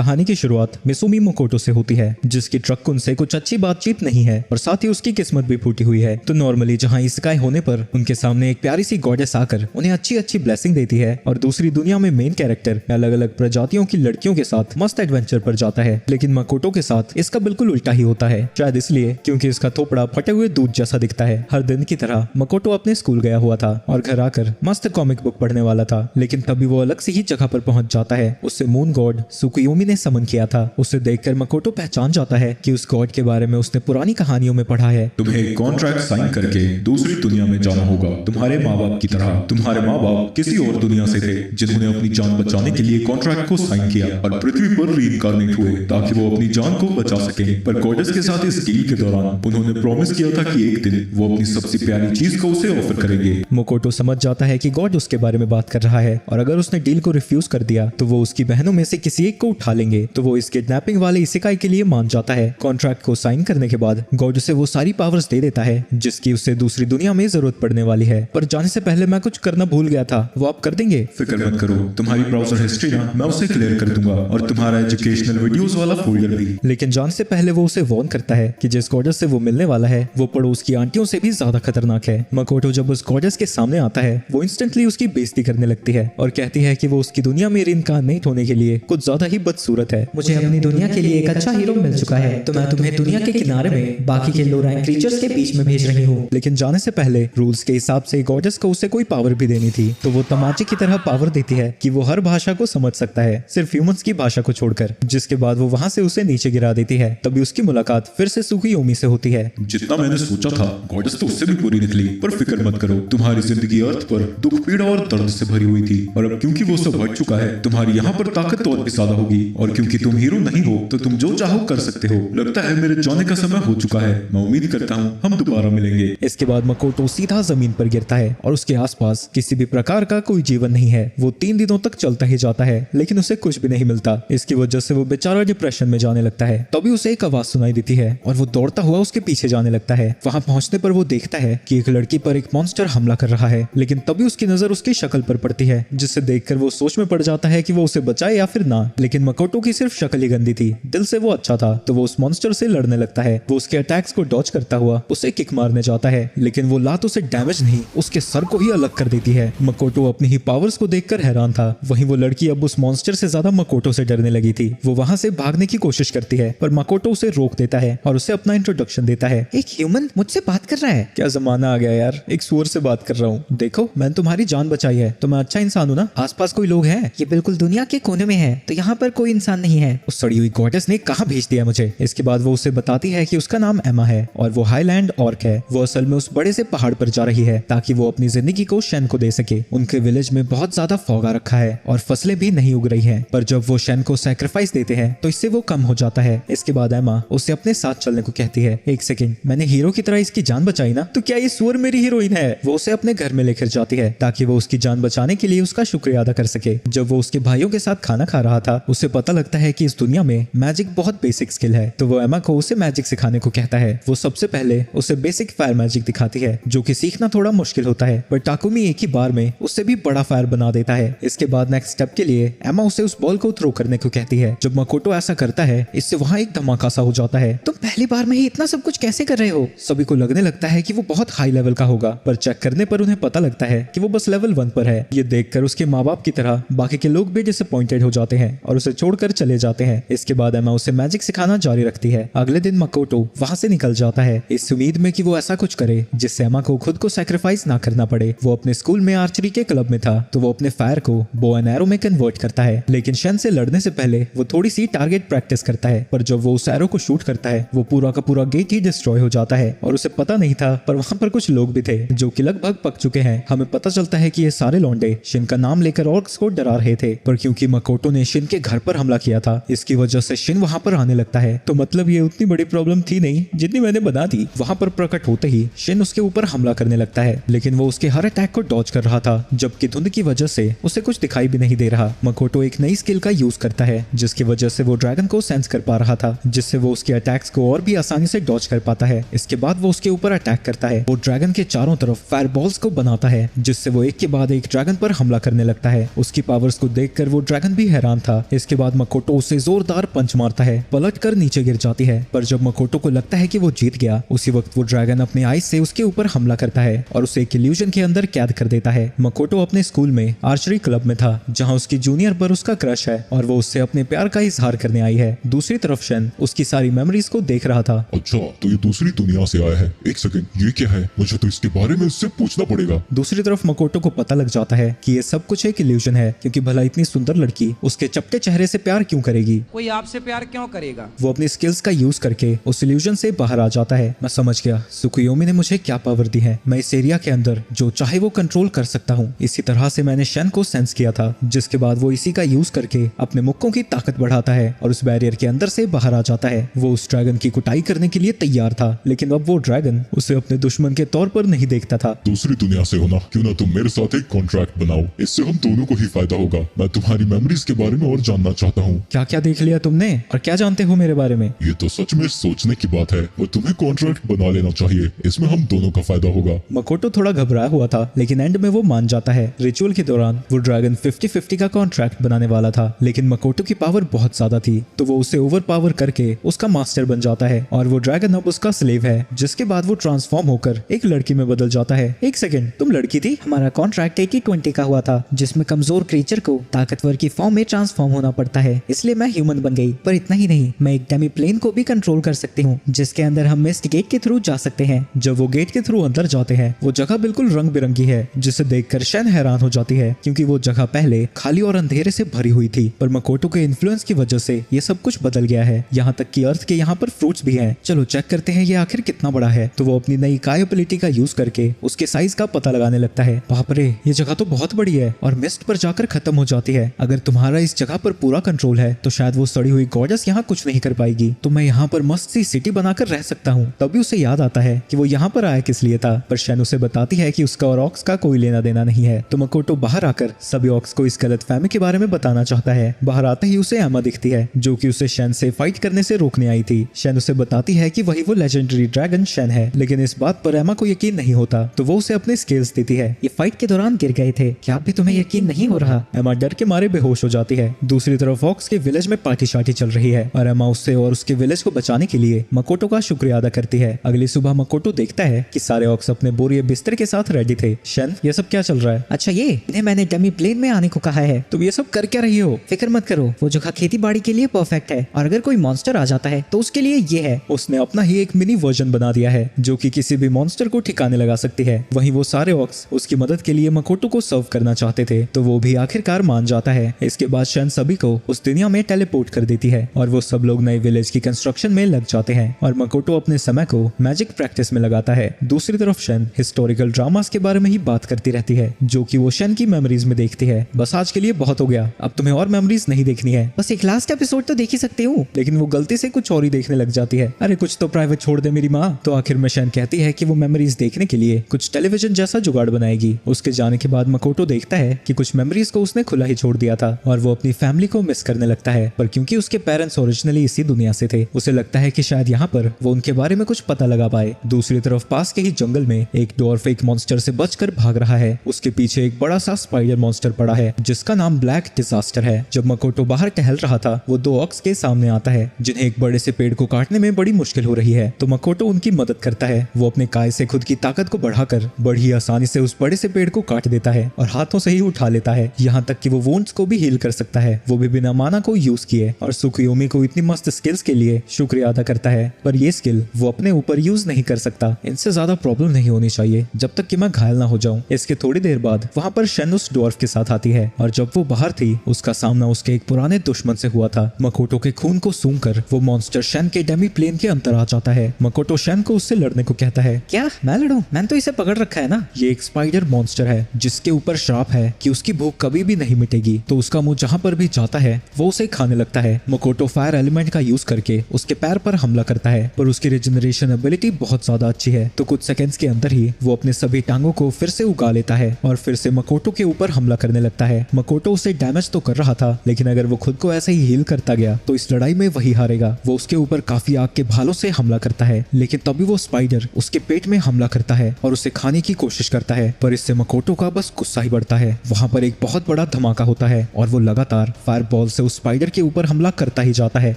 कहानी की शुरुआत मिसुमी मोकोटो से होती है, जिसकी ट्रक उनसे कुछ अच्छी बातचीत नहीं है और साथ ही उसकी किस्मत भी फूटी हुई है। तो नॉर्मली जहाँ इस्काई होने पर उनके सामने एक प्यारी सी गॉडेस आकर उन्हें अच्छी अच्छी ब्लेसिंग देती है और दूसरी दुनिया में मेन कैरेक्टर अलग अलग प्रजातियों की लड़कियों के साथ मस्त एडवेंचर पर जाता है। लेकिन मकोटो के साथ इसका बिल्कुल उल्टा ही होता है, शायद इसलिए क्योंकि इसका थोपड़ा फटे हुए दूध जैसा दिखता है। हर दिन की तरह मकोटो अपने स्कूल गया हुआ था और घर आकर मस्त कॉमिक बुक पढ़ने वाला था, लेकिन तभी वो अलग से ही जगह पर पहुंच जाता है। उससे मून गॉड सुकुयोमी ने समन किया था। उसे देखकर मकोटो पहचान जाता है कि उस गॉड के बारे में उसने पुरानी कहानियों में पढ़ा है। तुम्हें कॉन्ट्रैक्ट साइन करके दूसरी दुनिया में जाना होगा, तुम्हारे माँ बाप की तरह। तुम्हारे माँ बाप किसी और दुनिया से थे जिन्होंने अपनी जान बचाने के लिए कॉन्ट्रैक्ट को साइन किया और पृथ्वी पर रीइंकार्नेट हुए ताकि वो अपनी जान को बचा सके। पर गॉडेस के साथ इस डील के दौरान उन्होंने प्रॉमिस किया था कि एक दिन वो अपनी सबसे प्यारी चीज को उसे ऑफर करेंगे। मकोटो समझ जाता है कि गॉड उसके बारे में बात कर रहा है और अगर उसने डील को रिफ्यूज कर दिया तो वो उसकी बहनों में से किसी एक को उठा लेंगे। तो वो इस किडनैपिंग वाले इसेकाई के लिए मान जाता है। कॉन्ट्रैक्ट को साइन करने के बाद गॉड उसे वो सारी पावर्स दे देता है जिसकी उसे दूसरी दुनिया में जरूरत पड़ने वाली है। पर जाने से पहले मैं कुछ करना भूल गया था, वो आप कर देंगे? फिक्र मत करो, तुम्हारी ब्राउजर हिस्ट्री ना मैं उसे क्लियर कर दूंगा और तुम्हारा एजुकेशनल वीडियोस वाला फोल्डर भी। लेकिन जाने से पहले वो उसे वार्न करता है कि जिस गॉडेस से वो मिलने वाला है वो पड़ोस की आंटियों से भी ज्यादा खतरनाक है। मकोटो जब उस गॉडेस के सामने आता है वो इंस्टेंटली उसकी बेइज्जती करने लगती है और कहती है कि वो उसकी दुनिया में रीइंकार्नेट होने के लिए कुछ ज्यादा ही बदसूरत है। मुझे अपनी दुनिया के लिए एक अच्छा हीरो मिल चुका है, तो मैं तुम्हें दुनिया के किनारे में बाकी के लो रैंक क्रीचर्स के बीच में भेज रही हूँ। लेकिन जाने से पहले रूल्स के हिसाब से गॉडेस को उसे कोई पावर भी देनी थी, तो वो तमाचे की तरह पावर देती है कि वो हर भाषा को समझ सकता है, सिर्फ ह्यूमंस की भाषा को छोड़कर। जिसके बाद वो वहाँ से उसे नीचे गिरा देती है। तभी उसकी मुलाकात फिर से सुकुयोमी से होती है। जितना मैंने सोचा था गॉडेस तो उससे भी पूरी निकली, पर फिक्र मत करो, तुम्हारी जिंदगी अर्थ पर दुख, पीड़ा और दर्द से भरी हुई थी और अब क्योंकि वो सब हट चुका है तुम्हारी यहाँ पर ताकत और भी ज्यादा होगी और क्योंकि तुम हीरो नहीं हो तो तुम जो चाहो कर सकते हो। लगता है मेरे जाने का समय हो चुका है, मैं उम्मीद करता हूँ हम दोबारा मिलेंगे। इसके बाद मकोटो सीधा जमीन पर गिरता है और उसके आसपास किसी भी प्रकार का कोई जीवन नहीं है। वो 3 दिनों तक चलता ही जाता है लेकिन उसे कुछ भी नहीं मिलता। इसकी वजह से वो बेचारा डिप्रेशन में जाने लगता है। तभी उसे एक आवाज सुनाई देती है और वो दौड़ता हुआ उसके पीछे जाने लगता है। वहां पहुंचने पर वो देखता है कि एक लड़की पर एक मॉन्स्टर हमला कर रहा है, लेकिन तभी उसकी नजर उसकी शक्ल पर पड़ती है जिससे देखकर वो सोच में पड़ जाता है कि वो उसे बचाए या फिर ना। लेकिन मकोटो की सिर्फ शक्ल ही गंदी थी, दिल से वो अच्छा था। तो वो उस मॉन्स्टर से लड़ने लगता है। वो उसके अटैक्स को डॉज करता हुआ उसे किक मारने जाता है, लेकिन वो लात उसे डैमेज नहीं उसके सर को ही अलग कर देती है। मकोटो अपनी ही पावर्स को देखकर हैरान था। वहीं वो लड़की अब उस मॉन्स्टर से ज्यादा मकोटो से डरने लगी थी। वो वहां से भागने की कोशिश करती है पर मकोटो उसे रोक देता है और उसे अपना इंट्रोडक्शन देता है। एक ह्यूमन मुझसे बात कर रहा है? क्या जमाना आ गया यार, एक सुअर से बात कर रहा हूँ। देखो मैंने तुम्हारी जान बचाई है तो मैं अच्छा इंसान हूँ ना। आसपास कोई लोग हैं? ये बिल्कुल दुनिया के कोने में है, तो यहाँ पर कोई इंसान नहीं है। उस सड़ी हुई गॉडेस ने कहाँ भेज दिया मुझे? इसके बाद वो उसे बताती है कि उसका नाम एमा है और वो हाईलैंड ऑर्क है। वो असल में उस बड़े से पहाड़ पर जा रही है ताकि वो अपनी जिंदगी को शेन को दे सके। उनके विलेज में बहुत ज्यादा फॉग आ रखा है और फसलें भी नहीं उग रही है, पर जब वो शेन को सैक्रिफाइस देते हैं तो इससे वो कम हो जाता है। इसके बाद एमा उसे अपने साथ चलने को कहती है। एक सेकंड, मैंने हीरो की तरह इसकी जान बचाई ना, तो क्या ये सुअर मेरी हीरोइन है? वो उसे अपने घर में लेकर जाती है ताकि वो उसकी जान बचाने के लिए उसका शुक्रिया अदा कर सके। जब वो उसके भाइयों के साथ खाना खा रहा था उसे पता लगता है कि इस दुनिया में मैजिक बहुत बेसिक स्किल है, तो वो एमा को उसे मैजिक सिखाने को कहता है। वो सबसे पहले उसे बेसिक फायर मैजिक दिखाती है जो कि सीखना थोड़ा मुश्किल होता है, पर टाकुमी एक ही बार में उससे भी बड़ा फायर बना देता है। इसके बाद नेक्स्ट स्टेप के लिए एमा उसे उस बॉल को थ्रो करने को कहती है। जब मकोटो ऐसा करता है इससे वहाँ एक धमाका सा हो जाता है। तुम पहली बार में ही इतना सब कुछ कैसे कर रहे हो? सभी को लगने लगता है कि वो बहुत हाई लेवल का होगा, पर चेक करने पर उन्हें पता लगता है कि वो बस लेवल 1 पर है। ये देखकर उसके माँ बाप की तरह बाकी के लोग भी डिसअपॉइंटेड हो जाते हैं और उसे छोड़कर चले जाते हैं। इसके बाद एमा उसे मैजिक सिखाना जारी रखती है। अगले दिन मकोटो वहाँ से निकल जाता है इस उम्मीद में कि वो ऐसा कुछ करे जिससे एमा को खुद को सैक्रिफाइस ना करना पड़े। वो अपने स्कूल में आर्चरी के क्लब में था तो वो अपने फायर को बो एंड एरो में कन्वर्ट करता है, लेकिन शेन से लड़ने से पहले वो थोड़ी सी टारगेट प्रैक्टिस करता है। पर जब वो उस एरो को शूट करता है वो पूरा का पूरा गेट ही डिस्ट्रॉय हो जाता है और उसे पता नहीं था, पर वहाँ पर कुछ लोग भी थे जो कि लगभग पक चुके हैं। हमें पता चलता है कि ये सारे लौंडे शिन का नाम लेकर ऑर्क्स को डरा रहे थे, पर क्योंकि मकोटो ने शिन के घर पर हमला किया था इसकी वजह से शिन वहाँ पर आने लगता है। तो मतलब ये उतनी बड़ी प्रॉब्लम थी नहीं जितनी मैंने बना दी। वहाँ पर प्रकट होते ही शिन उसके ऊपर हमला करने लगता है, लेकिन वो उसके हर अटैक को डॉज कर रहा था, जबकि धुंध की वजह से उसे कुछ दिखाई भी नहीं दे रहा। मकोटो एक नई स्किल का यूज करता है जिसकी वजह से वो ड्रैगन को सेंस कर पा रहा था, जिससे वो उसके अटैक्स को और भी आसानी से डॉज कर पाता है। इसके बाद वो उसके ऊपर अटैक करता है। वो ड्रैगन के चारों तरफ फायर बॉल्स को बनाता है जिससे वो एक के बाद एक ड्रैगन पर हमला करने लगता है। उसकी पावर्स को देखकर वो ड्रैगन भी हैरान था। इसके बाद बाद मकोटो उसे जोरदार पंच मारता है, पलट कर नीचे गिर जाती है। पर जब मकोटो को लगता है कि वो जीत गया, उसी वक्त वो ड्रैगन अपने आइस से उसके ऊपर हमला करता है और उसे एक इल्यूजन के अंदर कैद कर देता है। मकोटो अपने स्कूल में आर्चरी क्लब में था, जहाँ उसकी जूनियर पर उसका क्रश है और वो उससे अपने प्यार का इजहार करने आई है। दूसरी तरफ शन उसकी सारी मेमोरीज को देख रहा था। अच्छा, तो ये दूसरी दुनिया से आया है। एक सेकंड, ये क्या है? मुझे तो इसके बारे में उससे पूछना पड़ेगा। दूसरी तरफ मकोटो को पता लग जाता है कि ये सब कुछ एक इल्यूजन है, क्योंकि भला इतनी सुंदर लड़की उसके चपटे चेहरे से प्यार क्यों करेगी? कोई आपसे प्यार क्यों करेगा? वो अपनी स्किल्स का यूज करके उस इल्यूजन से बाहर आ जाता है। मैं समझ गया, सुकुयोमी ने मुझे क्या पावर दी है। मैं इस एरिया के अंदर जो चाहे वो कंट्रोल कर सकता हूँ। इसी तरह से मैंने शन को सेंस किया था, जिसके बाद वो इसी का यूज करके अपने मुक्कों की ताकत बढ़ाता है और उस बैरियर के अंदर से बाहर आ जाता है। वो उस ड्रैगन की कुटाई करने के लिए तैयार था, लेकिन अब वो ड्रैगन उसे अपने दुश्मन के तौर पर नहीं देखता था। दूसरी दुनिया से होना, क्यों ना तुम मेरे साथ एक कॉन्ट्रैक्ट बनाओ, इससे हम दोनों को ही फायदा होगा। मैं तुम्हारी मेमोरीज के बारे में और जानना चाहता हूँ। क्या क्या देख लिया तुमने और क्या जानते हो मेरे बारे में? ये तो सच में सोचने की बात है और तुम्हें कॉन्ट्रैक्ट बना लेना चाहिए, इसमें हम दोनों का फायदा होगा। मकोटो थोड़ा घबराया हुआ था, लेकिन एंड में वो मान जाता है। रिचुअल के दौरान वो ड्रैगन 50-50 का कॉन्ट्रैक्ट बनाने वाला था, लेकिन मकोटो की पावर बहुत ज्यादा थी, तो वो उसे ओवर पावर करके उसका मास्टर बन जाता है और वो ड्रैगन अब उसका स्लेव है। जिसके बाद वो ट्रांसफॉर्म होकर एक लड़की में बदल जाता है। एक सेकंड, तुम लड़की थी? हमारा कॉन्ट्रैक्ट 80-20 का हुआ था, जिसमें कमजोर क्रीचर को ताकतवर की फॉर्म में ट्रांसफॉर्म होना पड़ता है, इसलिए मैं ह्यूमन बन गई। पर इतना ही नहीं, मैं एक डेमी प्लेन को भी कंट्रोल कर सकती हूँ, जिसके अंदर हम मिस्ट गेट के थ्रू जा सकते हैं। जब वो गेट के थ्रू अंदर जाते हैं, वो जगह बिल्कुल रंग बिरंगी है, जिसे देखकर शन हैरान हो जाती है, क्योंकि वो जगह पहले खाली और अंधेरे से भरी हुई थी। पर मकोटो के इन्फ्लुएंस की वजह से ये सब कुछ बदल गया है, यहाँ तक कि अर्थ के यहाँ पर फ्रूट्स भी हैं। चलो चेक करते हैं ये आखिर कितना बड़ा है। तो वो अपनी नई काय एबिलिटी का यूज करके उसके साइज का पता लगाने लगता है। बाप रे, ये जगह तो बहुत बड़ी है और मिस्ट पर जाकर खत्म हो जाती है। अगर तुम्हारा इस जगह पर पूरा कंट्रोल है तो शायद वो सड़ी हुई गॉर्जस यहाँ कुछ नहीं कर पाएगी, तो मैं यहाँ पर मस्त सी सिटी बनाकर रह सकता हूँ। तभी उसे याद आता है कि वो यहाँ पर आया किस लिए था, पर शन उसे बताती है कि उसका और ऑक्स का कोई लेना देना नहीं है। तो मकोटो बाहर आकर सभी ऑक्स को इस गलतफहमी के बारे में बताना चाहता है। बाहर आते ही उसे एमा दिखती है, जो कि उसे शन से फाइट करने से रोकने आई थी। शन उसे बताती है कि वही वो लेजेंडरी ड्रैगन शन है, लेकिन इस बात पर एमा को यकीन नहीं होता, तो वो उसे अपने स्किल्स देती है। ये फाइट के दौरान गिर गए थे, क्या भी तुम्हें यकीन नहीं हो रहा? एमा डर के मारे बेहोश हो जाती है। दूसरी तरफ ऑक्स के विलेज में पार्टी शार्टी चल रही है और एमा उससे और उसके विलेज को बचाने के लिए मकोटो का शुक्रिया अदा करती है। अगली सुबह मकोटो देखता है कि सारे ऑक्स अपने बोरिए बिस्तर के साथ रेडी थे। शन, ये सब क्या चल रहा है? अच्छा, ये इन्हें मैंने डमी प्लेन में आने को कहा है। तुम ये सब कर क्या रही हो? फिक्र मत करो, वो जगह खेती बाड़ी के लिए परफेक्ट है, और अगर कोई मॉन्स्टर आ जाता है तो उसके लिए ये है। उसने अपना ही एक मिनी वर्जन बना दिया है, जो कि किसी भी मॉन्स्टर को ठिकाने लगा सकती है। वहीं वो सारे ऑक्स उसकी मदद के लिए मकोटो को सर्व करना चाहते थे, तो वो भी आखिरकार मान जाता है। इसके बाद शन सभी को उस दुनिया में टेलीपोर्ट कर देती है और वो सब लोग नए विलेज की कंस्ट्रक्शन में लग जाते हैं और मकोटो अपने समय को मैजिक प्रैक्टिस में लगाता है। दूसरी तरफ शन हिस्टोरिकल ड्रामास के बारे में ही बात करती रहती है, जो कि वो शन की मेमोरीज में देखती है। बस आज के लिए बहुत हो गया, अब तुम्हें और मेमोरीज नहीं देखनी है। बस एक लास्ट एपिसोड तो देख ही सकते हो। लेकिन वो गलती से कुछ और ही देखने लग जाती है। अरे कुछ तो प्राइवेट छोड़ दे मेरी माँ। तो आखिर में शन कहती है कि वो मेमोरीज देखने के लिए कुछ टेलीविजन जैसा जुगाड़ बनाएगी। उसके जाने के बाद मकोटो देखता है कि कुछ मेमोरीज को उसने खुला ही छोड़ दिया था और वो अपनी फैमिली को मिस करने लगता है। पर क्योंकि उसके पेरेंट्स ओरिजिनली इसी दुनिया से थे, उसे लगता है कि शायद यहाँ पर वो उनके बारे में कुछ पता लगा पाए। दूसरी तरफ पास के ही जंगल में एक डॉर्फ एक मॉन्स्टर से बचकर भाग रहा है। उसके पीछे एक बड़ा सा स्पाइडर मॉन्स्टर पड़ा है, जिसका नाम ब्लैक डिजास्टर है। जब मकोटो बाहर टहल रहा था, वो दो ऑक्स के सामने आता है, जिन्हें एक बड़े से पेड़ को काटने में बड़ी मुश्किल हो रही है। तो मकोटो उनकी मदद करता है। वो अपने काय से खुद की ताकत को बढ़ाकर बड़ी आसानी से उस बड़े से पेड़ को काट देता है और हाथों से ही उठा लेता है, यहाँ तक कि वो वुंड्स को भी हील कर सकता है, वो भी बिना माना को यूज किए। और सुकुयोमी को इतनी मस्त स्किल्स के लिए शुक्रिया अदा करता है, पर ये स्किल वो अपने ऊपर यूज नहीं कर सकता। इनसे ज्यादा प्रॉब्लम नहीं होनी चाहिए जब तक कि मैं घायल ना हो जाऊं। इसके थोड़ी देर बाद वहाँ पर शन उस डॉर्फ के साथ आती है और जब वो बाहर थी, उसका सामना उसके एक पुराने दुश्मन से हुआ था। मकोटो के खून को सूंघकर वो मॉन्स्टर शन के डेमी प्लेन के अंदर आ जाता है। मकोटो शन को उससे लड़ने को कहता है। क्या मैं लड़ूं? मैंने तो इसे पकड़ रखा है ना। ये एक स्पाइडर मॉन्स्टर है जिसके ऊपर श्राप है कि उसकी भूख कभी भी नहीं मिटेगी, तो उसका मुंह जहाँ पर भी जाता है वो उसे खाने लगता है। मकोटो फायर एलिमेंट का यूज करके उसके पैर पर हमला करता है, पर उसकी रिजनरेशन एबिलिटी बहुत ज्यादा अच्छी है, तो कुछ सेकंड्स के अंदर ही वो अपने सभी टांगों को फिर से उगा लेता है और फिर से मकोटो के ऊपर हमला करने लगता है। मकोटो उसे डैमेज तो कर रहा था, लेकिन अगर वो खुद को ऐसे ही हील करता गया तो इस लड़ाई में वही हारेगा। वो उसके ऊपर काफी आग के भालों से हमला करता है, लेकिन तभी वो स्पाइडर उसके पेट में हमला करता है और उसे खाने की कोशिश करता है, पर इससे मकोटो का बस गुस्सा ही बढ़ता है। वहाँ पर एक बहुत बड़ा धमाका होता है और वो लगातार फायर बॉल से उस स्पाइडर के ऊपर हमला करता ही जाता है।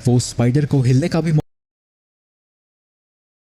वो उस स्पाइडर को हिलने का भी